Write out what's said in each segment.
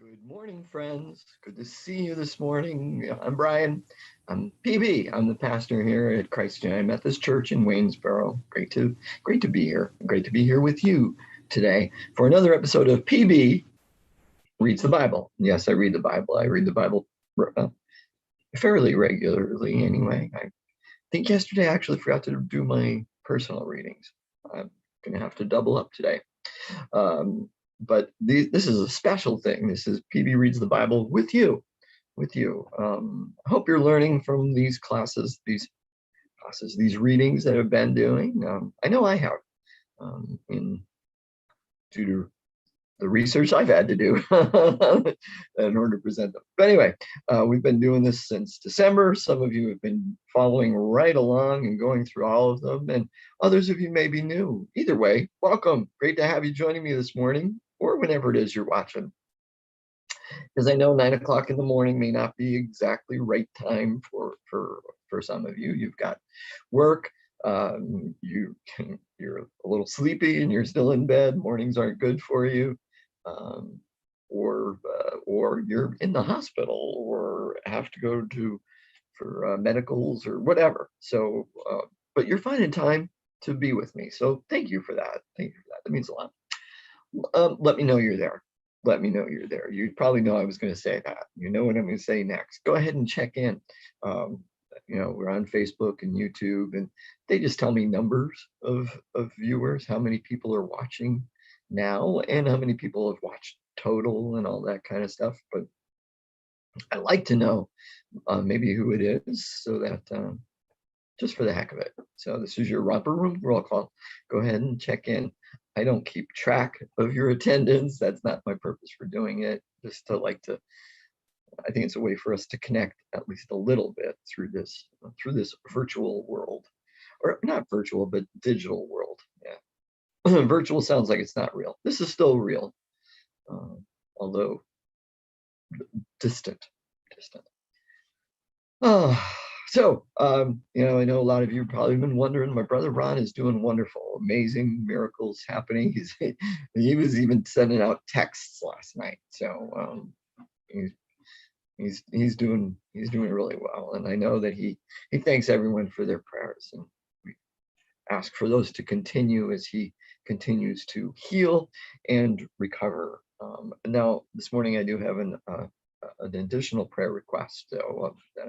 Good morning, friends. Good to see you this morning. I'm Brian. I'm PB. I'm the pastor here at Christ United Methodist Church in Waynesboro. Great to be here. Great to be here with you today for another episode of PB Reads the Bible. Yes, I read the Bible. I read the Bible fairly regularly anyway. I think yesterday I actually forgot to do my personal readings. I'm going to have to double up today. But this is a special thing. This is PB Reads the Bible with you. I hope you're learning from these readings that I've been doing. I know I have, due to the research I've had to do in order to present them. But anyway, we've been doing this since December. Some of you have been following right along and going through all of them, and others of you may be new. Either way, welcome. Great to have you joining me this morning, or whenever it is you're watching. Because I know 9 o'clock in the morning may not be exactly right time for some of you. You've got work, you're a little sleepy and you're still in bed. Mornings aren't good for you. Or you're in the hospital or have to go for medicals or whatever. So, but you're finding time to be with me. So thank you for that. That means a lot. Let me know you're there. Let me know you're there. You probably know I was going to say that. You know what I'm going to say next. Go ahead and check in. We're on Facebook and YouTube, and they just tell me numbers of viewers, how many people are watching now, and how many people have watched total and all that kind of stuff. But I like to know maybe who it is, so that just for the heck of it. So this is your romper room roll call. Go ahead and check in. I don't keep track of your attendance. That's not my purpose for doing it. I think it's a way for us to connect at least a little bit through this virtual world, or not virtual, but digital world. Yeah, virtual sounds like it's not real. This is still real, although distant. So, I know a lot of you probably been wondering, my brother Ron is doing wonderful, amazing miracles happening. He was even sending out texts last night. So, he's doing really well. And I know that he thanks everyone for their prayers, and we ask for those to continue as he continues to heal and recover. Now, this morning I do have an additional prayer request that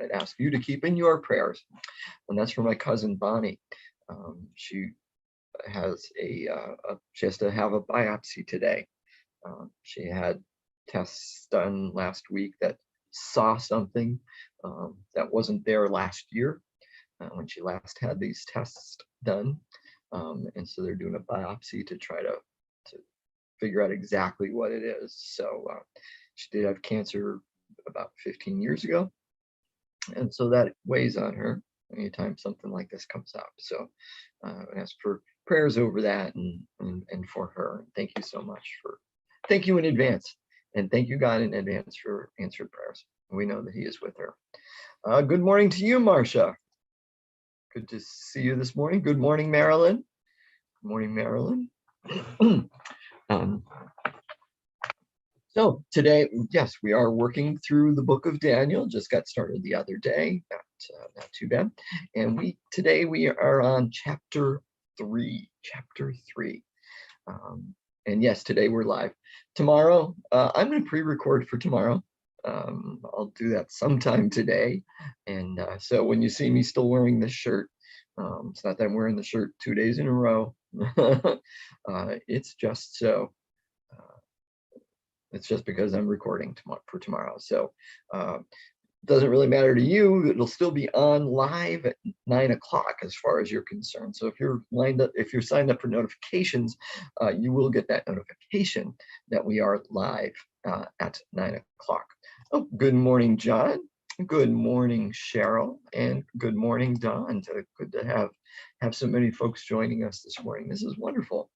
I'd ask you to keep in your prayers, and that's for my cousin Bonnie. She has she has to have a biopsy today. She had tests done last week that saw something that wasn't there last year when she last had these tests done, and so they're doing a biopsy to try to figure out exactly what it is. So she did have cancer about 15 years ago, and so that weighs on her anytime something like this comes up. So I ask for prayers over that and for her. Thank you so much thank you in advance, and thank you, God, in advance for answered prayers. We know that he is with her. Good morning to you, Marcia. Good to see you this morning. Good morning, Marilyn. Good morning, Marilyn. So today, yes, we are working through the book of Daniel. Just got started the other day, not too bad. And today we are on chapter 3. And yes, today we're live. Tomorrow, I'm going to pre-record for tomorrow. I'll do that sometime today. And so when you see me still wearing this shirt, it's not that I'm wearing the shirt 2 days in a row. It's just so. It's just because I'm recording for tomorrow. So it doesn't really matter to you. It'll still be on live at 9 o'clock as far as you're concerned. So if you're signed up for notifications, you will get that notification that we are live at 9 o'clock. Oh, good morning, John. Good morning, Cheryl, and good morning, Dawn. Good to have so many folks joining us this morning. This is wonderful.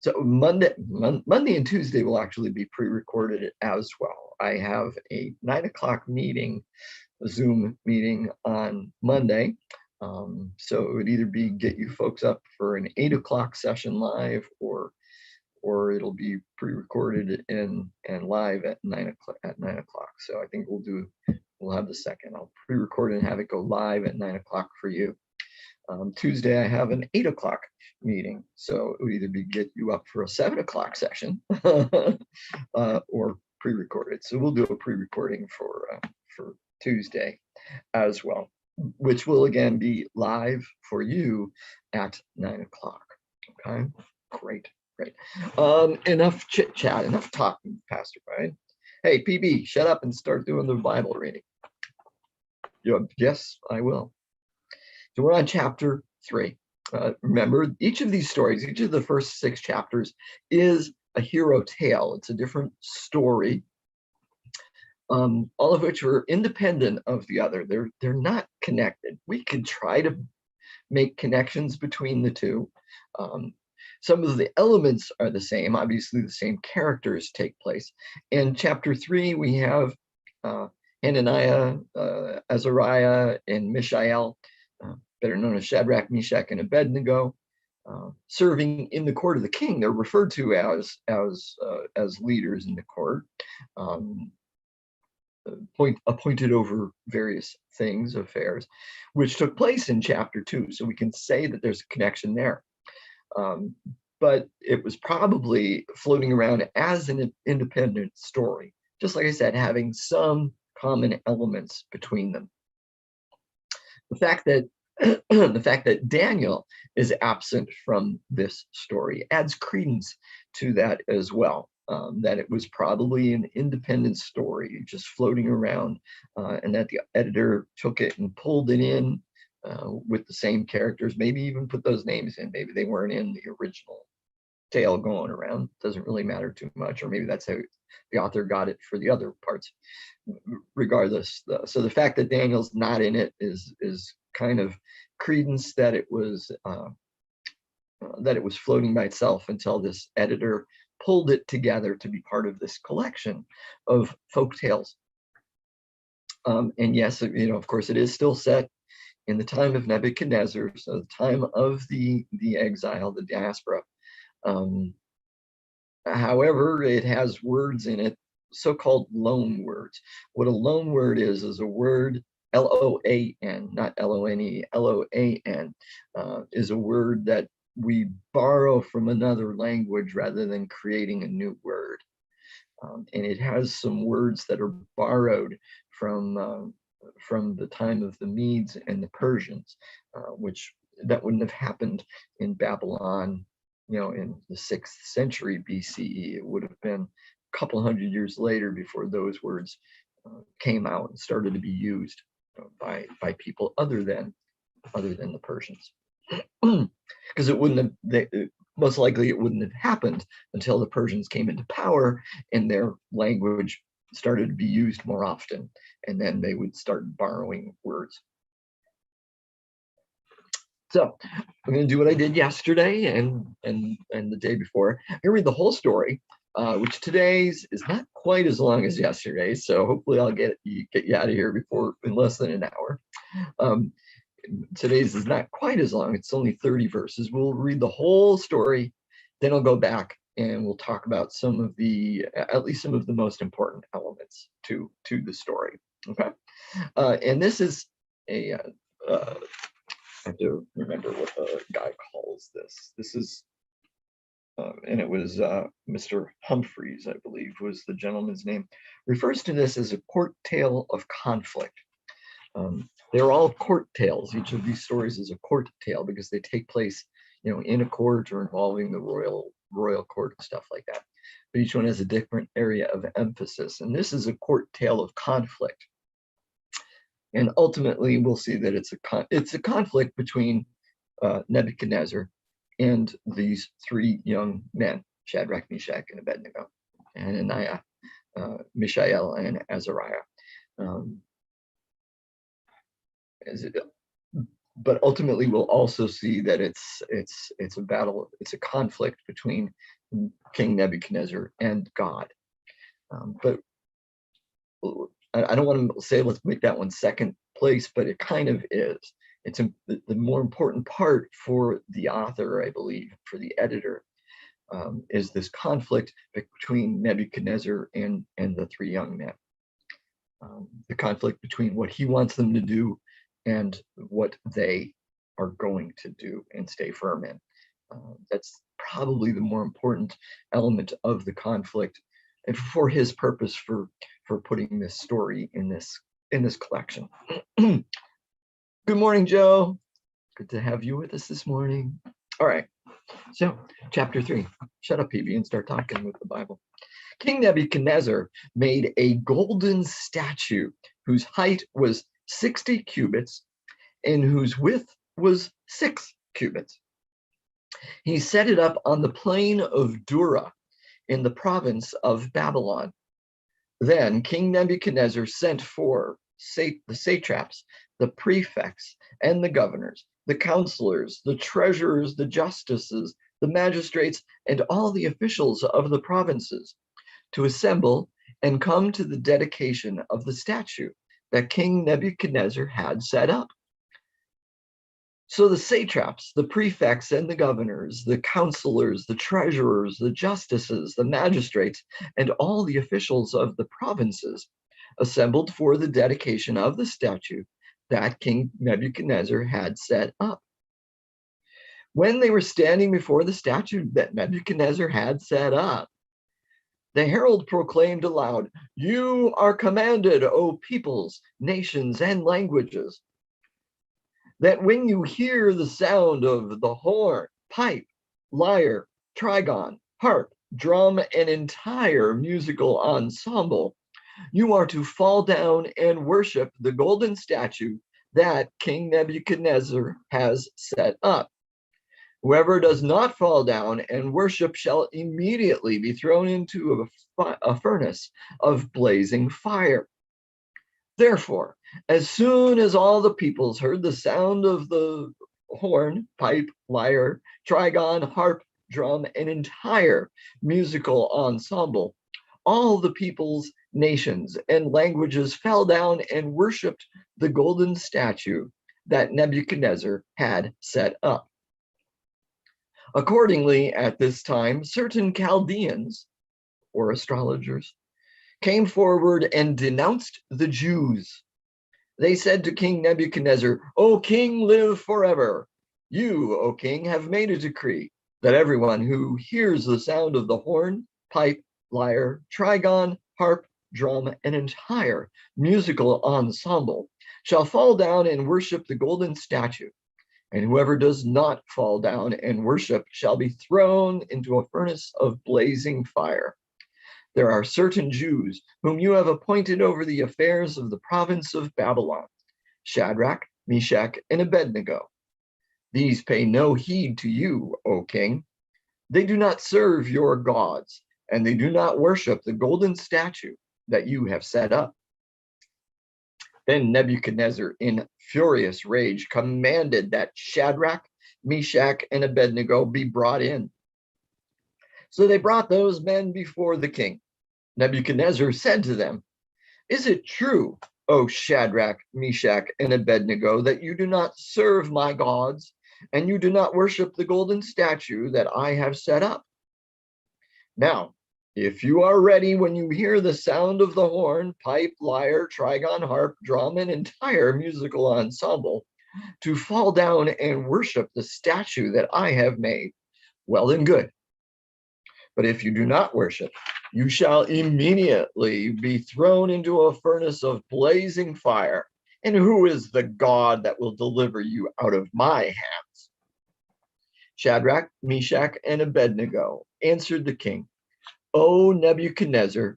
So Monday and Tuesday will actually be pre-recorded as well. I have a 9 o'clock meeting, a Zoom meeting on Monday. So it would either be get you folks up for an 8 o'clock session live, or or it'll be pre-recorded and live at 9 o'clock. So I think we'll have the second. I'll pre-record and have it go live at 9 o'clock for you. Tuesday, I have an 8 o'clock meeting. So it would either be get you up for a 7 o'clock session or pre-recorded. So we'll do a pre-recording for Tuesday as well, which will again be live for you at 9 o'clock. Okay, great. Enough chit chat, enough talking, Pastor Brian. Hey, PB, shut up and start doing the Bible reading. Yes, I will. So we're on chapter 3. Remember, each of these stories, each of the first 6 chapters is a hero tale. It's a different story, all of which are independent of the other. They're not connected. We could try to make connections between the two. Some of the elements are the same. Obviously, the same characters take place. In chapter 3, we have Hananiah, Azariah, and Mishael, better known as Shadrach, Meshach, and Abednego, serving in the court of the king. They're referred to as leaders in the court, appointed over various things, affairs, which took place in chapter 2. So we can say that there's a connection there. But it was probably floating around as an independent story, just like I said, having some common elements between them. The fact that Daniel is absent from this story adds credence to that as well. That it was probably an independent story, just floating around, and that the editor took it and pulled it in with the same characters, maybe even put those names in. Maybe they weren't in the original tale going around. Doesn't really matter too much, or maybe that's how the author got it for the other parts. Regardless, so the fact that Daniel's not in it is kind of credence that it was floating by itself until this editor pulled it together to be part of this collection of folk tales. And yes, of course, it is still set in the time of Nebuchadnezzar, so the time of the exile, the diaspora. However, it has words in it, so-called loan words. What a loan word is a word, L-O-A-N, not L-O-N-E, L-O-A-N, is a word that we borrow from another language rather than creating a new word. And it has some words that are borrowed from the time of the Medes and the Persians, which that wouldn't have happened in Babylon, in the 6th century BCE. It would have been a couple hundred years later before those words came out and started to be used by people other than the Persians. Because most likely it wouldn't have happened until the Persians came into power and their language started to be used more often, and then they would start borrowing words. So I'm going to do what I did yesterday and the day before. I'm going to read the whole story, which today's is not quite as long as yesterday's, so hopefully I'll get you out of here in less than an hour. Today's is not quite as long. It's only 30 verses. We'll read the whole story, then I'll go back and we'll talk about at least some of the most important elements to the story. Okay, and this is I have to remember what the guy calls this. This is, and it was Mr. Humphreys, I believe, was the gentleman's name, refers to this as a court tale of conflict. They're all court tales. Each of these stories is a court tale because they take place, in a court or involving the royal court and stuff like that. But each one has a different area of emphasis, and this is a court tale of conflict. And ultimately, we'll see that it's a conflict between Nebuchadnezzar and these 3 young men, Shadrach, Meshach, and Abednego, Hananiah, Mishael, and Azariah. But ultimately, we'll also see that it's a battle, it's a conflict between King Nebuchadnezzar and God. But I don't want to say let's make that one second place, but it kind of is. It's the more important part for the author, I believe, for the editor, is this conflict between Nebuchadnezzar and the three young men. The conflict between what he wants them to do and what they are going to do and stay firm in. That's probably the more important element of the conflict, and for his purpose for putting this story in this collection. Good morning, Joe. Good to have you with us this morning. All right, so chapter 3. Shut up, PB, and start talking with the Bible. King Nebuchadnezzar made a golden statue whose height was 60 cubits and whose width was 6 cubits. He set it up on the plain of Dura in the province of Babylon. Then King Nebuchadnezzar sent for the satraps, the prefects, and the governors, the counselors, the treasurers, the justices, the magistrates, and all the officials of the provinces to assemble and come to the dedication of the statue that King Nebuchadnezzar had set up. So the satraps, the prefects, and the governors, the counselors, the treasurers, the justices, the magistrates, and all the officials of the provinces assembled for the dedication of the statue that King Nebuchadnezzar had set up. When they were standing before the statue that Nebuchadnezzar had set up, the herald proclaimed aloud, "You are commanded, O peoples, nations, and languages, that when you hear the sound of the horn, pipe, lyre, trigon, harp, drum, and entire musical ensemble, you are to fall down and worship the golden statue that King Nebuchadnezzar has set up. Whoever does not fall down and worship shall immediately be thrown into a furnace of blazing fire." Therefore, as soon as all the peoples heard the sound of the horn, pipe, lyre, trigon, harp, drum, and entire musical ensemble, all the peoples, nations, and languages fell down and worshipped the golden statue that Nebuchadnezzar had set up. Accordingly, at this time, certain Chaldeans, or astrologers, came forward and denounced the Jews. They said to King Nebuchadnezzar, "O king, live forever. You, O king, have made a decree that everyone who hears the sound of the horn, pipe, lyre, trigon, harp, drum, and entire musical ensemble shall fall down and worship the golden statue. And whoever does not fall down and worship shall be thrown into a furnace of blazing fire. There are certain Jews whom you have appointed over the affairs of the province of Babylon, Shadrach, Meshach, and Abednego. These pay no heed to you, O king. They do not serve your gods, and they do not worship the golden statue that you have set up." Then Nebuchadnezzar, in furious rage, commanded that Shadrach, Meshach, and Abednego be brought in. So they brought those men before the king. Nebuchadnezzar said to them, "Is it true, O Shadrach, Meshach, and Abednego, that you do not serve my gods, and you do not worship the golden statue that I have set up? Now, if you are ready when you hear the sound of the horn, pipe, lyre, trigon, harp, drum, and entire musical ensemble, to fall down and worship the statue that I have made, well and good. But if you do not worship, you shall immediately be thrown into a furnace of blazing fire. And who is the God that will deliver you out of my hands?" Shadrach, Meshach, and Abednego answered the king, "O Nebuchadnezzar,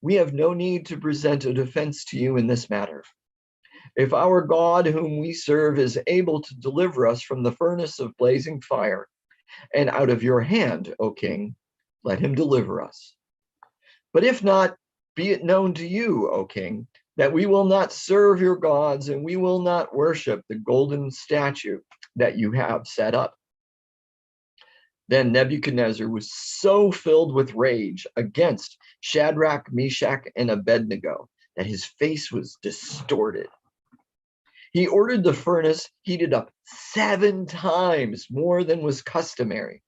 we have no need to present a defense to you in this matter. If our God whom we serve is able to deliver us from the furnace of blazing fire and out of your hand, O king, let him deliver us. But if not, be it known to you, O king, that we will not serve your gods and we will not worship the golden statue that you have set up." Then Nebuchadnezzar was so filled with rage against Shadrach, Meshach, and Abednego that his face was distorted. He ordered the furnace heated up 7 times more than was customary,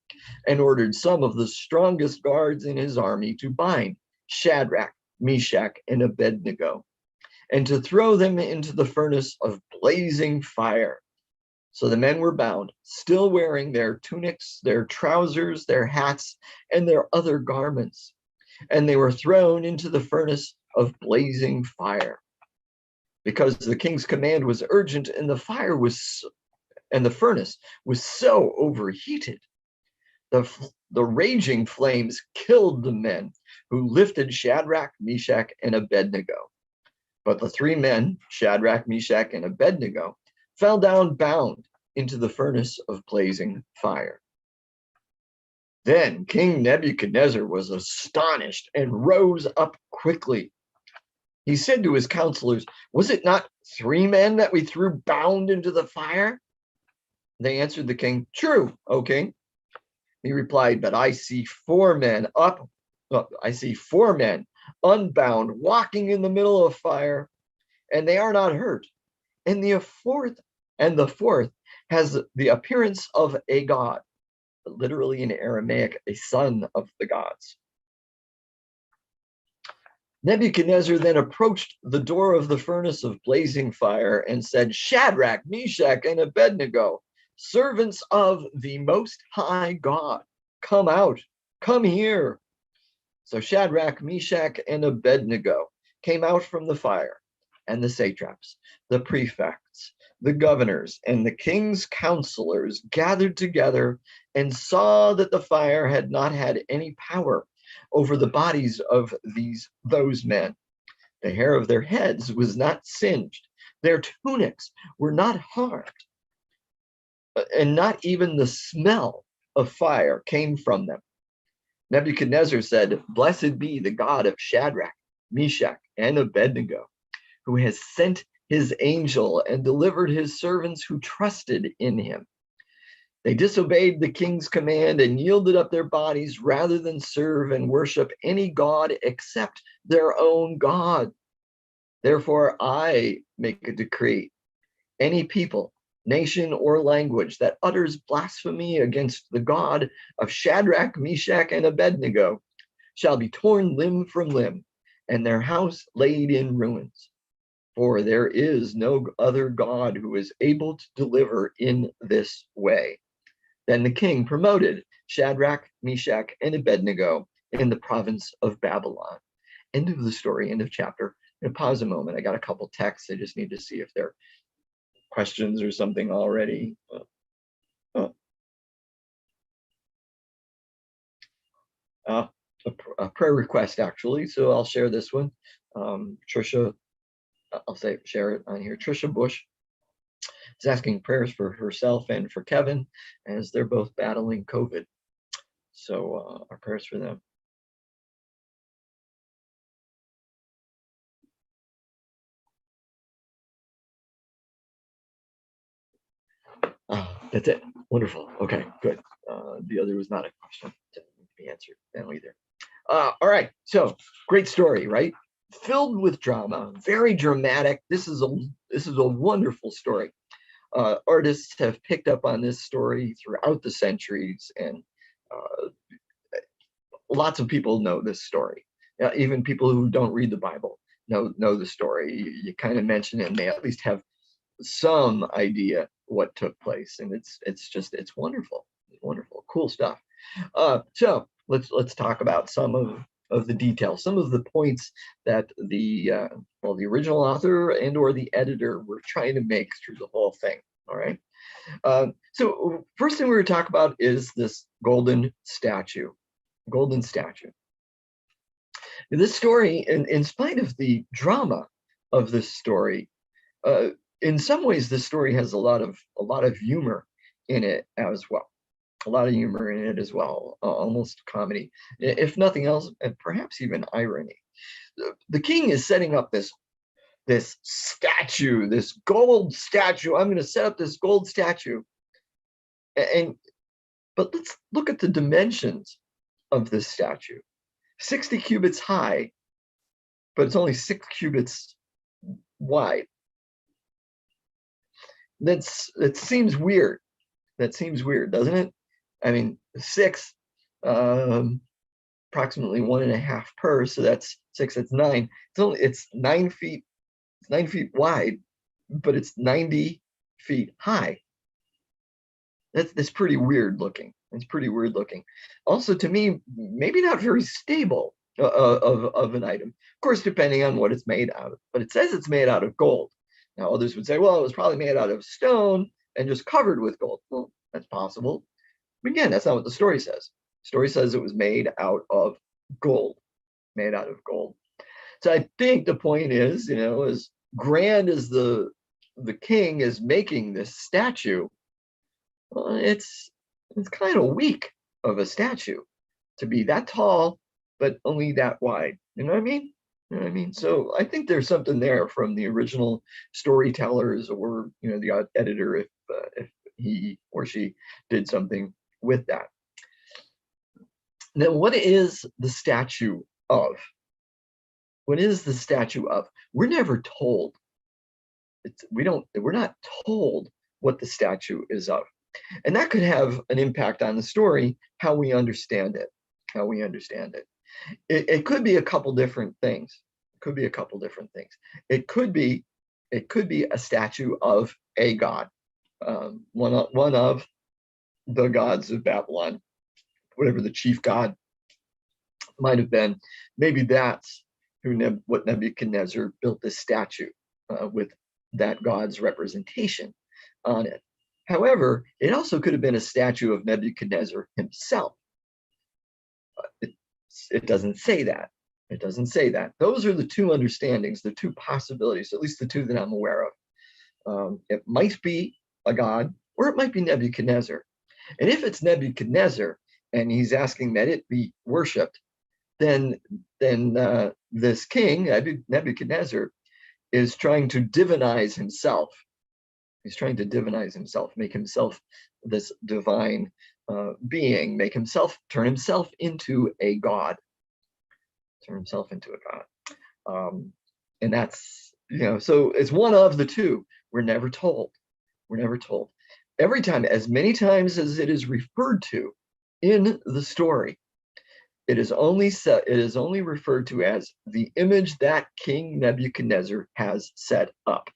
and ordered some of the strongest guards in his army to bind Shadrach, Meshach, and Abednego, and to throw them into the furnace of blazing fire. So the men were bound, still wearing their tunics, their trousers, their hats, and their other garments, and they were thrown into the furnace of blazing fire. Because the king's command was urgent, and the furnace was so overheated, the raging flames killed the men who lifted Shadrach, Meshach, and Abednego. But the three men, Shadrach, Meshach, and Abednego, fell down bound into the furnace of blazing fire. Then King Nebuchadnezzar was astonished and rose up quickly. He said to his counselors, "Was it not three men that we threw bound into the fire?" They answered the king, "True, O king." He replied, "But I see four men unbound, walking in the middle of fire, and they are not hurt. And the fourth has the appearance of a god," literally in Aramaic, a son of the gods. Nebuchadnezzar then approached the door of the furnace of blazing fire and said, "Shadrach, Meshach, and Abednego, servants of the Most High God, come out, come here." So Shadrach, Meshach, and Abednego came out from the fire, and the satraps, the prefects, the governors, and the king's counselors gathered together and saw that the fire had not had any power over the bodies of those men. The hair of their heads was not singed, their tunics were not harmed, and not even the smell of fire came from them. Nebuchadnezzar said, "Blessed be the God of Shadrach, Meshach, and Abednego, who has sent his angel and delivered his servants who trusted in him. They disobeyed the king's command and yielded up their bodies rather than serve and worship any god except their own God. Therefore, I make a decree. Any people, nation, or language that utters blasphemy against the God of Shadrach, Meshach, and Abednego shall be torn limb from limb, and their house laid in ruins. For there is no other God who is able to deliver in this way." Then the king promoted Shadrach, Meshach, and Abednego in the province of Babylon. End of the story, end of chapter. I'm going to pause a moment. I got a couple texts. I just need to see if there are questions or something already. A prayer request, actually. So I'll share this one. Trisha, share it on here. Trisha Bush is asking prayers for herself and for Kevin as they're both battling COVID. So our prayers for them. That's it. Wonderful. Okay, good. The other was not a question to be answered then either. All right, so great story, right? Filled with drama, very dramatic. This is a wonderful story. Artists have picked up on this story throughout the centuries, and lots of people know this story. Even people who don't read the Bible know the story. You kind of mention it, and they at least have some idea what took place, and it's wonderful. It's wonderful, cool stuff. So let's talk about some of the details, some of the points that the original author and or the editor were trying to make through the whole thing. All right. So first thing we're going to talk about is this golden statue. Golden statue. This story, in spite of the drama of this story, in some ways, this story has a lot of humor in it as well. A lot of humor in it as well, almost comedy, if nothing else, and perhaps even irony. The king is setting up this statue, this gold statue. I'm going to set up this gold statue, but let's look at the dimensions of this statue. 60 cubits high, but it's only 6 cubits wide. That seems weird. That seems weird, doesn't it? I mean, 6, approximately 1.5 per, so that's 6, that's 9. It's 9 feet, it's 9 feet wide, but it's 90 feet high. That's pretty weird looking. It's pretty weird looking. Also, to me, maybe not very stable of an item. Of course, depending on what it's made out of. But it says it's made out of gold. Now, others would say, well, it was probably made out of stone and just covered with gold. Well, that's possible. But again, that's not what the story says. The story says it was made out of gold. Made out of gold. So I think the point is, as grand as the king is making this statue, it's kind of weak of a statue to be that tall, but only that wide. You know what I mean? You know what I mean? So I think there's something there from the original storytellers, or the editor, if he or she did something with that. Now, what is the statue of? What is the statue of? We're never told. We're not told what the statue is of. And that could have an impact on the story, how we understand it. It could be a couple different things. It could be a statue of a god, one of the gods of Babylon, whatever the chief god might have been. Maybe that's what Nebuchadnezzar built this statue with that god's representation on it. However, it also could have been a statue of Nebuchadnezzar himself. It doesn't say that. Those are the two understandings, the two possibilities, at least the two that I'm aware of. It might be a god, or it might be Nebuchadnezzar. And if it's Nebuchadnezzar and he's asking that it be worshipped, then this king, Nebuchadnezzar, is trying to divinize himself. He's trying to divinize himself, make himself this divine being, turn himself into a god. And that's, so it's one of the two. We're never told. Every time, as many times as it is referred to in the story, it is only referred to as the image that King Nebuchadnezzar has set up.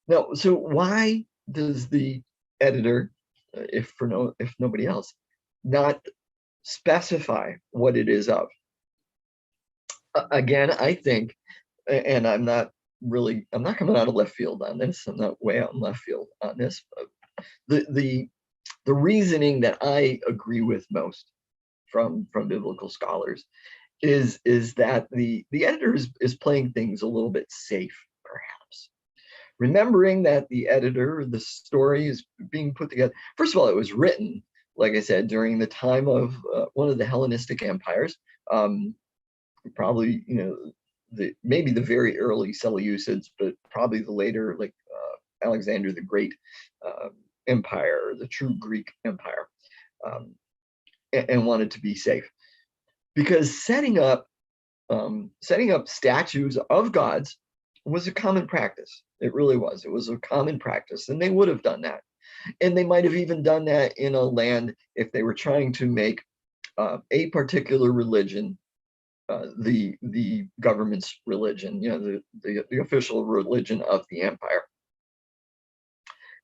Now, so why does the editor, if nobody else, not specify what it is of? Again, I think, and I'm not coming out of left field on this. I'm not way out in left field on this. But the reasoning that I agree with most from biblical scholars is that the editor is playing things a little bit safe, perhaps. Remembering that the story is being put together. First of all, it was written, like I said, during the time of one of the Hellenistic empires. Probably, maybe the very early Seleucids, but probably the later, like Alexander the Great empire, the true Greek empire, and wanted to be safe, because setting up statues of gods was a common practice. It really was. It was a common practice, and they would have done that. And they might have even done that in a land if they were trying to make a particular religion the government's religion, the official religion of the empire.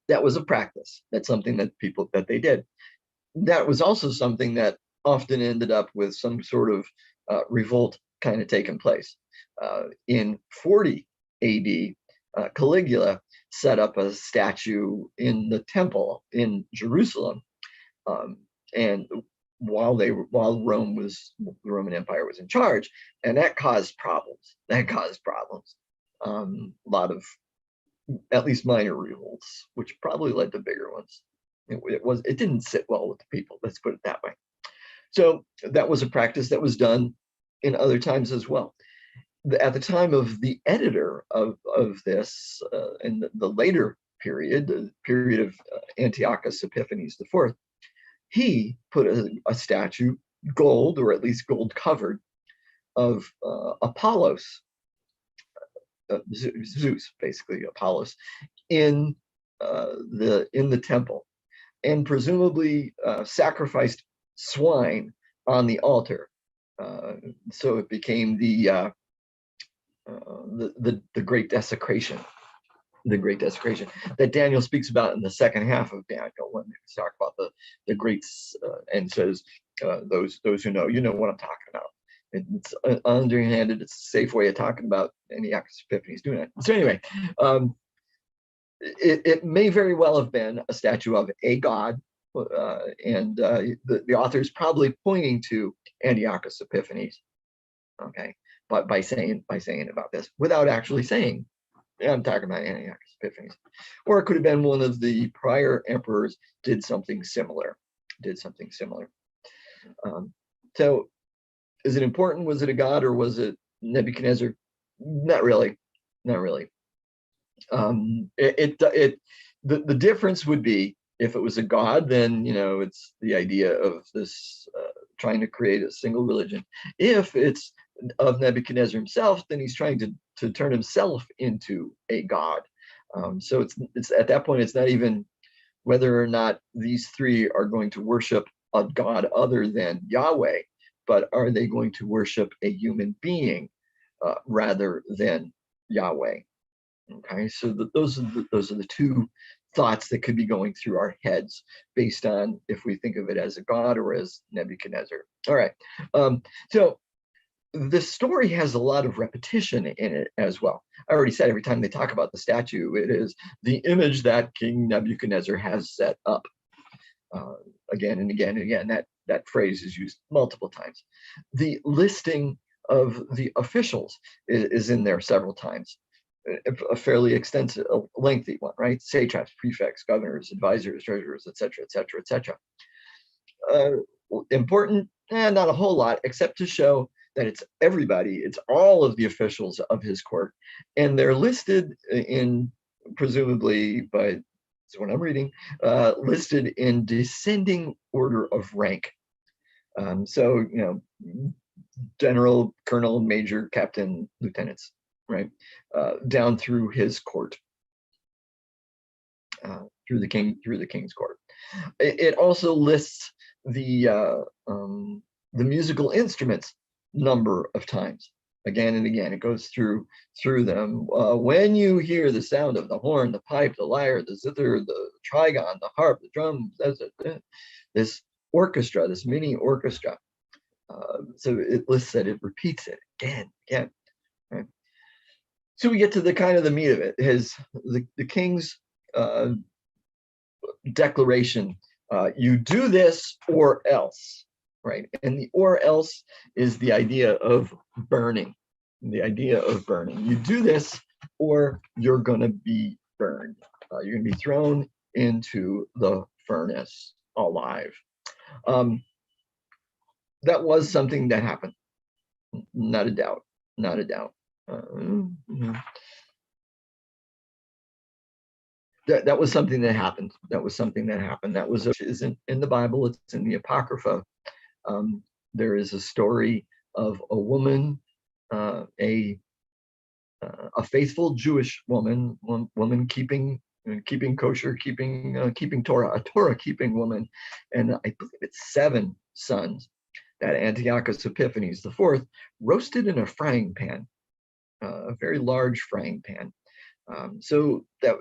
That was a practice. That's something that they did. That was also something that often ended up with some sort of revolt kind of taking place. In 40 AD, Caligula set up a statue in the temple in Jerusalem, and while the Roman Empire was in charge, and that caused problems. A lot of, at least minor revolts, which probably led to bigger ones. It didn't sit well with the people. Let's put it that way. So that was a practice that was done in other times as well. At the time of the editor of this, in the later period, the period of Antiochus Epiphanes IV, he put a statue, gold, or at least gold covered, of Apollos, Zeus, basically Apollos, in the temple. and presumably sacrificed swine on the altar. So it became the great desecration, that Daniel speaks about in the second half of Daniel, when they talk about the greats, and says, those who know, you know what I'm talking about. It's underhanded. It's a safe way of talking about Antiochus Epiphanes doing it. So anyway, it may very well have been a statue of a god, and the author is probably pointing to Antiochus Epiphanes. Okay, but by saying about this without actually saying, yeah, I'm talking about Antiochus Epiphanes. Or it could have been one of the prior emperors did something similar. So is it important? Was it a god, or was it Nebuchadnezzar? Not really. The difference would be, if it was a god, then it's the idea of this trying to create a single religion. If it's of Nebuchadnezzar himself, then he's trying to turn himself into a god. So it's at that point, it's not even whether or not these three are going to worship a god other than Yahweh, but are they going to worship a human being rather than Yahweh? Okay, so those are the two thoughts that could be going through our heads based on if we think of it as a god or as Nebuchadnezzar. All right, so the story has a lot of repetition in it as well. I already said, every time they talk about the statue, it is the image that King Nebuchadnezzar has set up. Again and again and again, that phrase is used multiple times. The listing of the officials is in there several times. A fairly extensive, lengthy one, right? Satraps, prefects, governors, advisors, treasurers, etc., etc., etc. Important? Not a whole lot, except to show that it's everybody, it's all of the officials of his court, and they're listed in, presumably, by what I'm reading, listed in descending order of rank. So, general, colonel, major, captain, lieutenants, right, down through his court, through the king's court. It also lists the musical instruments number of times, again and again. It goes through them. When you hear the sound of the horn, the pipe, the lyre, the zither, the trigon, the harp, the drum, this orchestra, this mini orchestra. So it lists it, it repeats it again. Right? So we get to the kind of the meat of it. The king's declaration, you do this or else, right? And the or else is the idea of burning. You do this or you're going to be burned. You're going to be thrown into the furnace alive. That was something that happened. Not a doubt. That was something that happened. That was isn't in the Bible. It's in the Apocrypha. There is a story of a woman, a faithful Jewish woman keeping kosher, keeping Torah, a Torah keeping woman, and I believe it's 7 sons that Antiochus Epiphanes IV roasted in a frying pan, a very large frying pan. So that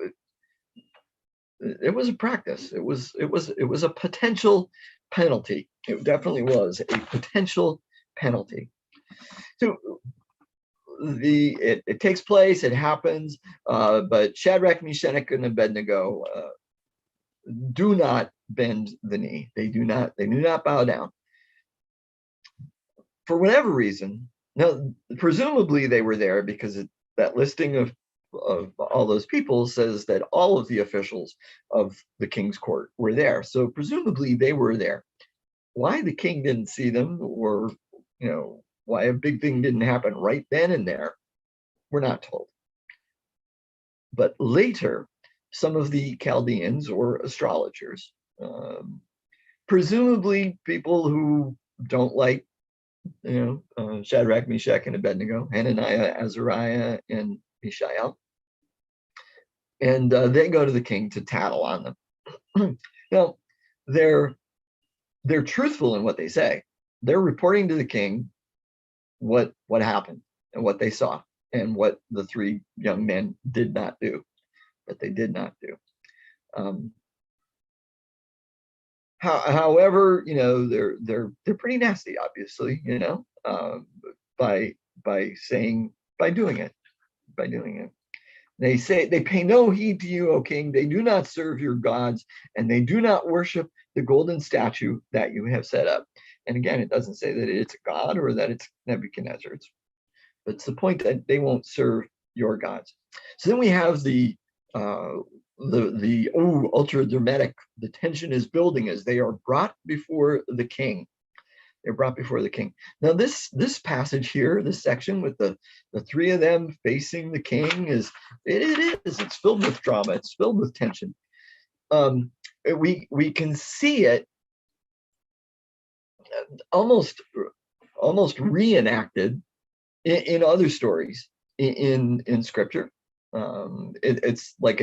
it was a practice. It was a potential penalty. It definitely was a potential penalty. So it takes place, it happens, but Shadrach, Meshach, and Abednego do not bend the knee. They do not bow down. For whatever reason, now presumably they were there because that listing of all those people says that all of the officials of the king's court were there. So presumably they were there. Why the king didn't see them, or why a big thing didn't happen right then and there, we're not told. But later, some of the Chaldeans or astrologers, presumably people who don't like Shadrach, Meshach, and Abednego, Hananiah, Azariah, and Mishael, and they go to the king to tattle on them. Now, they're truthful in what they say. They're reporting to the king what happened and what they saw and what the three young men did not do, that they did not do. However, you know, they're pretty nasty, obviously, you know, by doing it. They say, they pay no heed to you, O king. They do not serve your gods, and they do not worship the golden statue that you have set up. And again, it doesn't say that it's a god or that it's Nebuchadnezzar. But it's the point that they won't serve your gods. So then we have the ultra dramatic. The tension is building as they are brought before the king. They're brought before the king. Now this passage here, this section with the three of them facing the king it's filled with drama. It's filled with tension. We can see it almost reenacted in other stories in scripture. It's like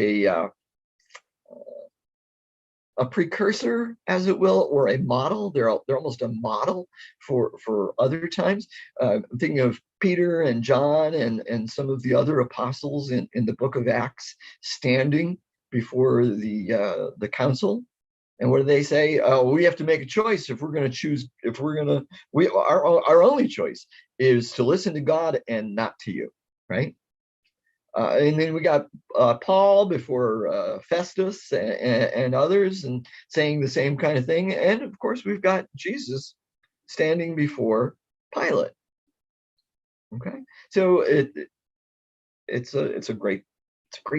a precursor, as it will, or a model. They're almost a model for other times. I'm thinking of Peter and John and some of the other apostles in the book of Acts standing before the council. And what do they say? We have to make a choice if we're going to choose. Our only choice is to listen to God and not to you, right? And then we got Paul before Festus and others, and saying the same kind of thing. And of course, we've got Jesus standing before Pilate. Okay, so it's a great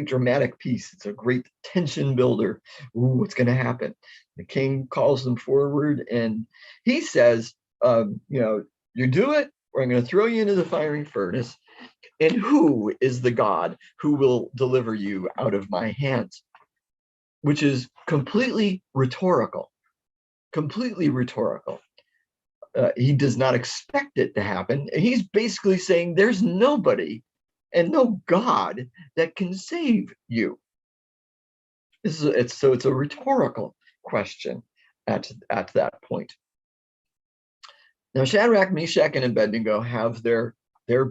dramatic piece. It's a great tension builder. Ooh, what's going to happen? The king calls them forward, and he says, you know, you do it, or I'm going to throw you into the firing furnace. And who is the God who will deliver you out of my hands? Which is completely rhetorical. Completely rhetorical. He does not expect it to happen. He's basically saying there's nobody and no God that can save you. It's a rhetorical question at that point. Now Shadrach, Meshach, and Abednego have their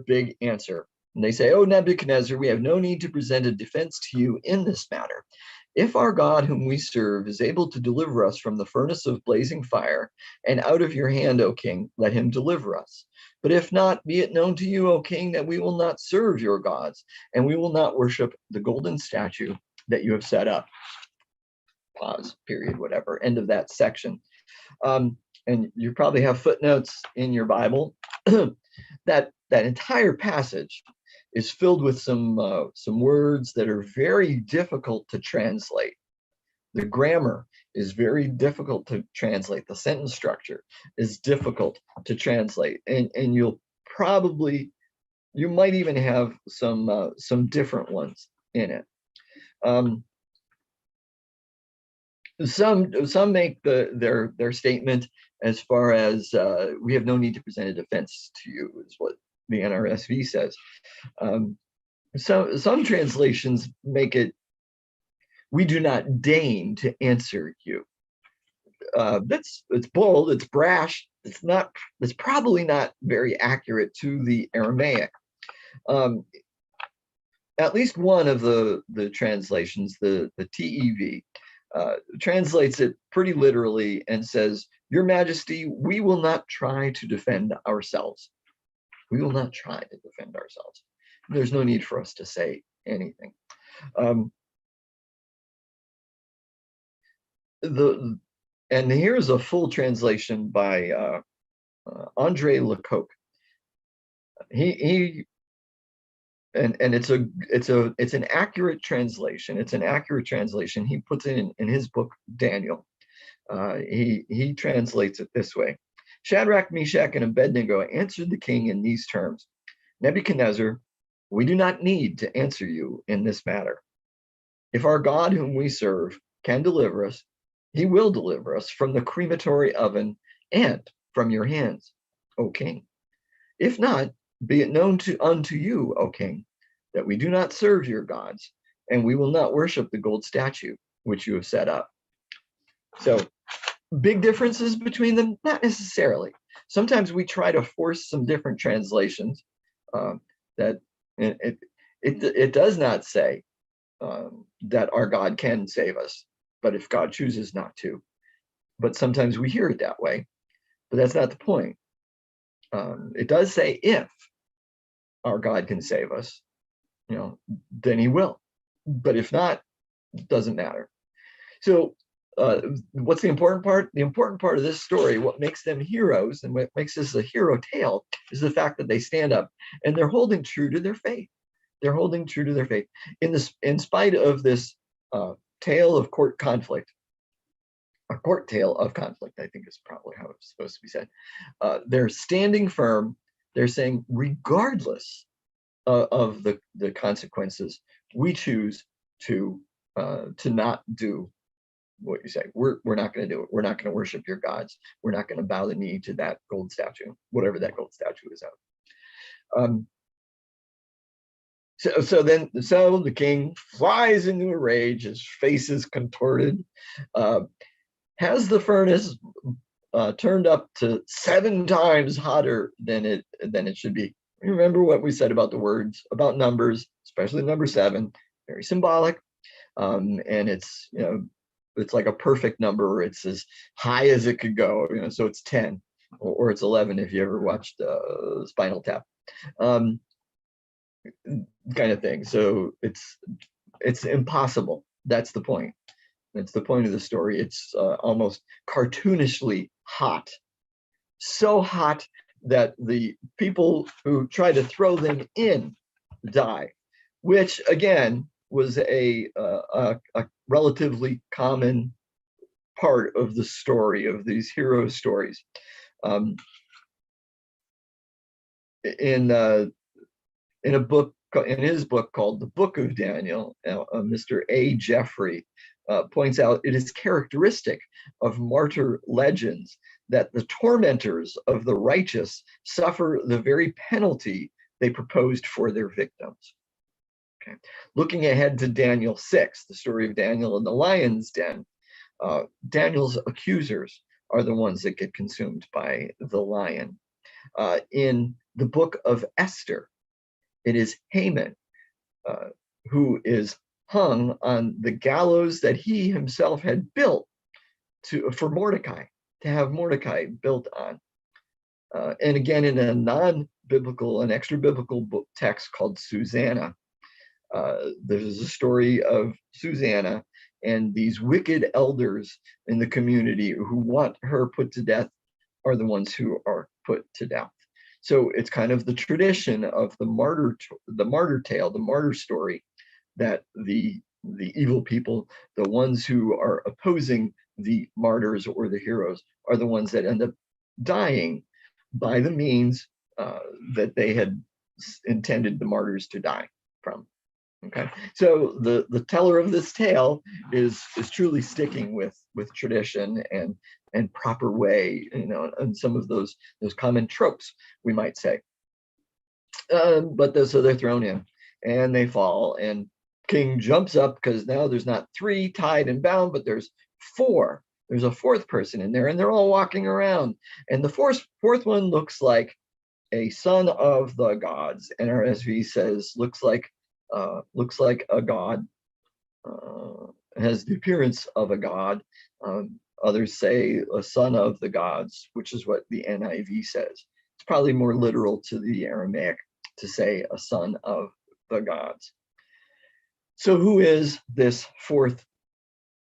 big answer. And they say, "Oh, Nebuchadnezzar, we have no need to present a defense to you in this matter. If our God whom we serve is able to deliver us from the furnace of blazing fire and out of your hand, O king, let him deliver us. But if not, be it known to you, O king, that we will not serve your gods, and we will not worship the golden statue that you have set up." Pause, period, whatever, end of that section. And you probably have footnotes in your Bible. that entire passage is filled with some words that are very difficult to translate. The grammar is very difficult to translate. The sentence structure is difficult to translate, and you might even have some different ones in it. Some make their statement as far as we have no need to present a defense to you, is what the NRSV says. Some translations make it, we do not deign to answer you. It's bold, it's brash, it's probably not very accurate to the Aramaic. At least one of the translations, the TEV, translates it pretty literally and says, "Your Majesty, we will not try to defend ourselves. We will not try to defend ourselves. There's no need for us to say anything." And here's a full translation by Andre Lecoq. It's an accurate translation. It's an accurate translation. He puts it in his book, Daniel. He translates it this way: Shadrach, Meshach, and Abednego answered the king in these terms: "Nebuchadnezzar, we do not need to answer you in this matter. If our God whom we serve can deliver us, he will deliver us from the crematory oven and from your hands, O king. If not, be it known unto you, O king, that we do not serve your gods, and we will not worship the gold statue which you have set up." So Big differences between them? Not necessarily. Sometimes we try to force some different translations that it does not say that our God can save us, but if God chooses not to. But sometimes we hear it that way, but that's not the point. It does say if our God can save us, then he will. But if not, it doesn't matter. So what's the important part? The important part of this story, what makes them heroes and what makes this a hero tale, is the fact that they stand up and they're holding true to their faith. They're holding true to their faith. In spite of this tale of court conflict, a court tale of conflict, I think is probably how it's supposed to be said. They're standing firm. They're saying, regardless of the consequences, we choose to not do what you say. We're not going to do it. We're not going to worship your gods. We're not going to bow the knee to that gold statue, whatever that gold statue is of. So the king flies into a rage. His face is contorted. Has the furnace turned up to 7 times hotter than it should be. Remember what we said about the words, about numbers, especially number 7, very symbolic. And it's like a perfect number. It's as high as it could go. So it's 10 or it's 11 if you ever watched Spinal Tap. Kind of thing. So it's impossible. That's the point. That's the point of the story. It's almost cartoonishly hot. So hot that the people who try to throw them in die, which again was a relatively common part of the story of these hero stories. In a book, in his book called The Book of Daniel, Mr. A. Jeffrey points out it is characteristic of martyr legends that the tormentors of the righteous suffer the very penalty they proposed for their victims. Okay. Looking ahead to Daniel 6, the story of Daniel in the lion's den, Daniel's accusers are the ones that get consumed by the lion. In the book of Esther, it is Haman who is hung on the gallows that he himself had built for Mordecai, to have Mordecai built on. And again, in a non-biblical, an extra-biblical book text called Susanna, there's a story of Susanna and these wicked elders in the community who want her put to death are the ones who are put to death. So it's kind of the tradition of the martyr tale, the martyr story, that the evil people, the ones who are opposing the martyrs or the heroes, are the ones that end up dying by the means that they had intended the martyrs to die from. Okay, so the teller of this tale is truly sticking with tradition and proper way, and some of those common tropes, we might say. So they're thrown in and they fall, and king jumps up because now there's not 3 tied and bound, but there's 4. There's a 4th person in there, and they're all walking around. And the fourth one looks like a son of the gods. NRSV says looks like a god, has the appearance of a god. Others say a son of the gods, which is what the NIV says. It's probably more literal to the Aramaic to say a son of the gods. So who is this 4th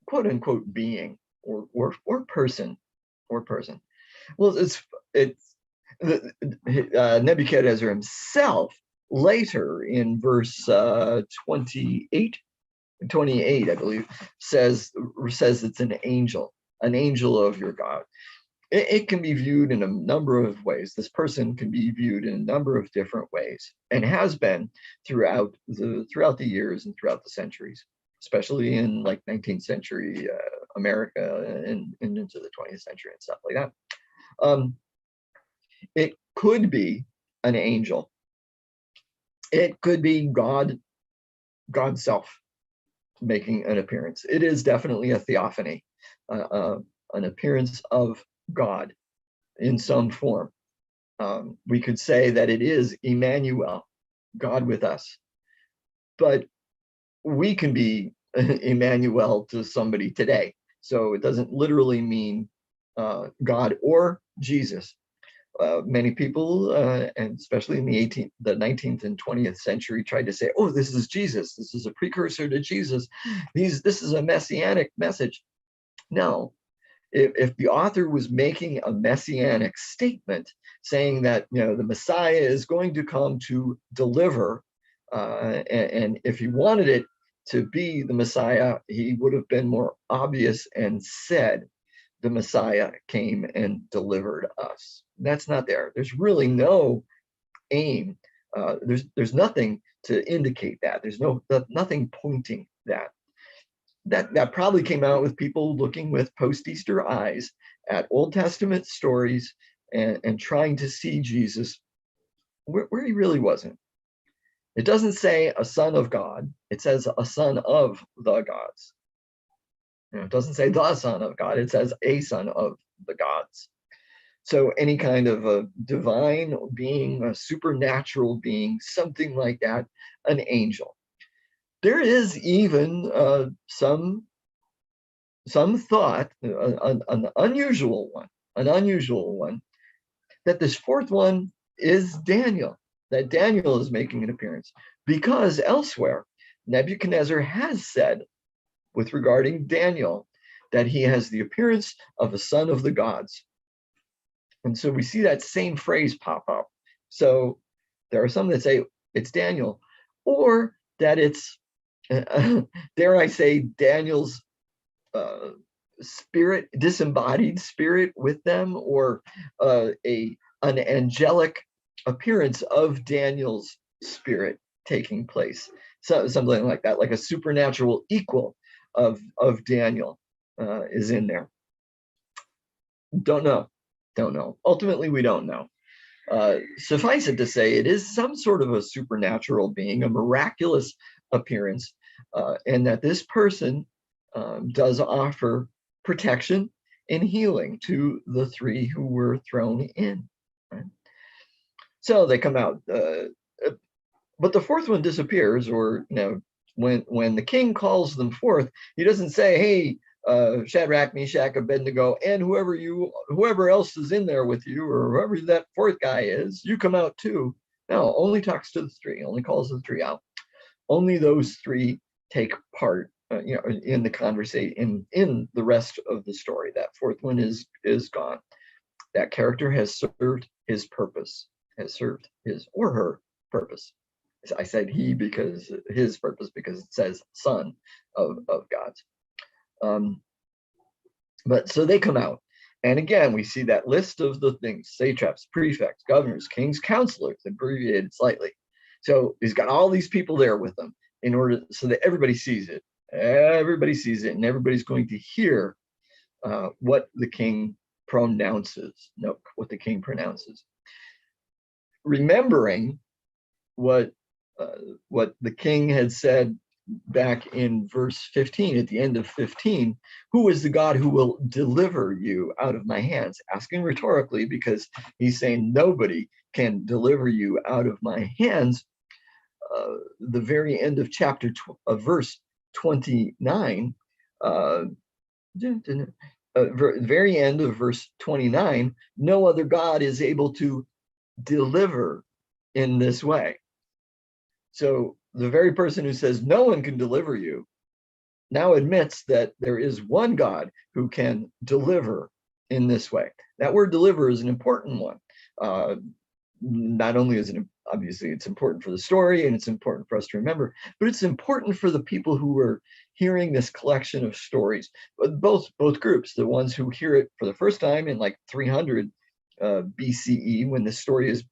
quote unquote being or person? Well, Nebuchadnezzar himself later in verse 28, I believe, says it's an angel of your God. It can be viewed in a number of ways. This person can be viewed in a number of different ways, and has been throughout the years and throughout the centuries, especially in like 19th century America and into the 20th century and stuff like that. It could be an angel. It could be God's self making an appearance. It is definitely a theophany, an appearance of God in some form. We could say that it is Emmanuel, God with us. But we can be Emmanuel to somebody today. So it doesn't literally mean God or Jesus. Many people, and especially in the 19th and 20th century, tried to say, oh, this is Jesus. This is a precursor to Jesus. This is a messianic message. No, if the author was making a messianic statement saying that, the Messiah is going to come to deliver, and if he wanted it to be the Messiah, he would have been more obvious and said, the Messiah came and delivered us. That's not there. There's really no aim. There's nothing to indicate that. There's nothing pointing that. That probably came out with people looking with post-Easter eyes at Old Testament stories and trying to see Jesus where he really wasn't. It doesn't say a son of God. It says a son of the gods. It doesn't say the son of God. It says a son of the gods. So any kind of a divine being, a supernatural being, something like that, an angel. There is even some thought, an unusual one, that this fourth one is Daniel, that Daniel is making an appearance, because elsewhere Nebuchadnezzar has said with regarding Daniel that he has the appearance of a son of the gods. And so we see that same phrase pop up. So there are some that say it's Daniel, or that it's, dare I say, Daniel's spirit, disembodied spirit with them, or an angelic appearance of Daniel's spirit taking place. So something like that, like a supernatural equal of Daniel is in there. Don't know. Ultimately, we don't know. Suffice it to say, it is some sort of a supernatural being, a miraculous appearance, and that this person does offer protection and healing to the three who were thrown in. Right? So they come out, but the fourth one disappears, or when the king calls them forth, he doesn't say, "Hey, Shadrach, Meshach, Abednego, and whoever else is in there with you, or whoever that fourth guy is, you come out too." No, only talks to the three, only calls the three out. Only those three take part, in the conversation, in the rest of the story. That fourth one is gone. That character has served his purpose, has served his or her purpose. I said he because his purpose, because it says son of God's. But so they come out. And again, we see that list of the things: satraps, prefects, governors, kings, counselors, abbreviated slightly. So he's got all these people there with him in order so that everybody sees it. Everybody sees it, and everybody's going to hear what the king pronounces. No, what the king pronounces. Remembering what the king had said back in verse 15, at the end of 15, who is the God who will deliver you out of my hands? Asking rhetorically, because he's saying nobody can deliver you out of my hands. The very end of verse 29, very end of verse 29, no other God is able to deliver in this way. So the very person who says no one can deliver you now admits that there is one God who can deliver in this way. That word deliver is an important one. Not only is it, obviously it's important for the story and it's important for us to remember, but it's important for the people who are hearing this collection of stories. But both groups, the ones who hear it for the first time in like 300 BCE, when this story is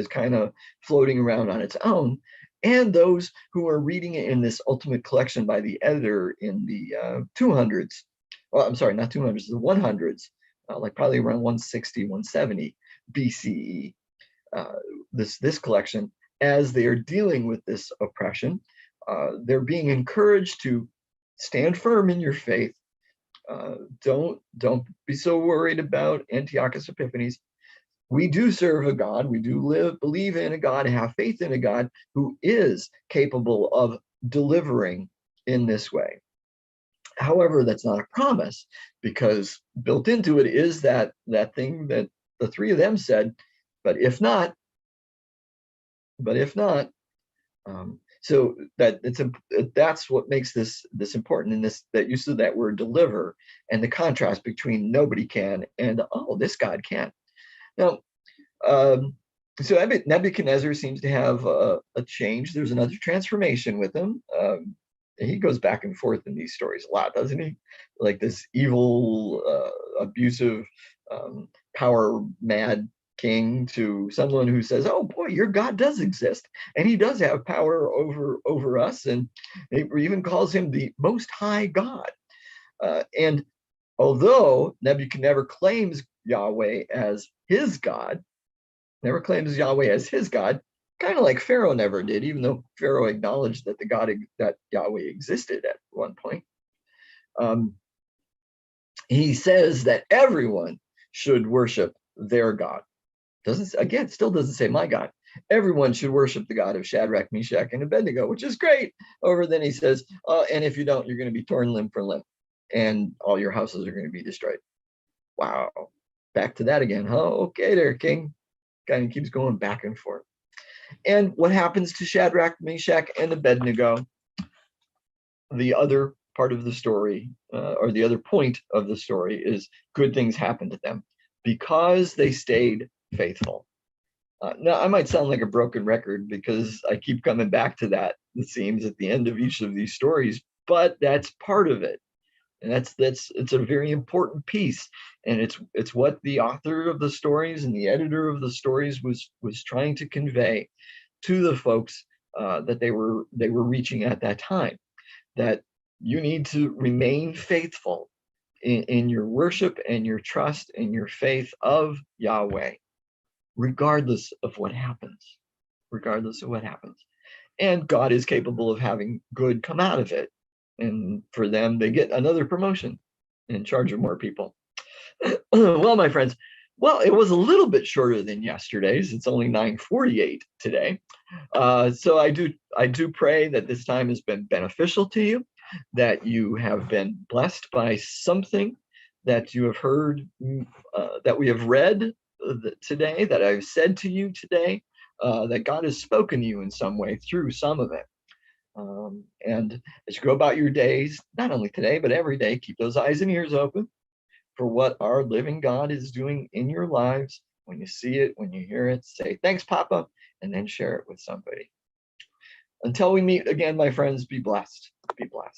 kind of floating around on its own, and those who are reading it in this ultimate collection by the editor in the 200s. Well, I'm sorry, not 200s, the 100s, like probably around 160, 170 BCE. This collection, as they are dealing with this oppression, they're being encouraged to stand firm in your faith, Don't be so worried about Antiochus Epiphanes. We do serve a God. We do believe in a God, have faith in a God who is capable of delivering in this way. However, that's not a promise, because built into it is that thing that the three of them said, but if not, so that's what makes this important in this, that use of that word deliver, and the contrast between nobody can and, oh, this God can. Now, so Nebuchadnezzar seems to have a change. There's another transformation with him. He goes back and forth in these stories a lot, doesn't he? Like this evil, abusive, power mad king to someone who says, "Oh boy, your God does exist, and he does have power over us," and it even calls him the Most High God. And although Nebuchadnezzar claims Yahweh as his God, never claims Yahweh as his God, kind of like Pharaoh never did, even though Pharaoh acknowledged that that Yahweh existed at one point. He says that everyone should worship their God. Still doesn't say my God. Everyone should worship the God of Shadrach, Meshach, and Abednego, which is great. Over then he says, and if you don't, you're going to be torn limb from limb, and all your houses are going to be destroyed. Wow. Back to that again. Oh, okay there, king. Kind of keeps going back and forth. And what happens to Shadrach, Meshach, and Abednego? The other part of the story, or the other point of the story, is good things happen to them because they stayed faithful. Now, I might sound like a broken record because I keep coming back to that, it seems, at the end of each of these stories, but that's part of it. And it's a very important piece, and it's what the author of the stories and the editor of the stories was trying to convey to the folks that they were reaching at that time, that you need to remain faithful in your worship and your trust and your faith of Yahweh, regardless of what happens. And God is capable of having good come out of it. And for them, they get another promotion in charge of more people. Well, my friends, it was a little bit shorter than yesterday's. It's only 9:48 today. So I do pray that this time has been beneficial to you, that you have been blessed by something that you have heard, that we have read today, that I've said to you today, that God has spoken to you in some way through some of it. And as you go about your days, not only today, but every day, keep those eyes and ears open for what our living God is doing in your lives. When you see it, when you hear it, say, "Thanks, Papa," and then share it with somebody. Until we meet again, my friends, be blessed. Be blessed.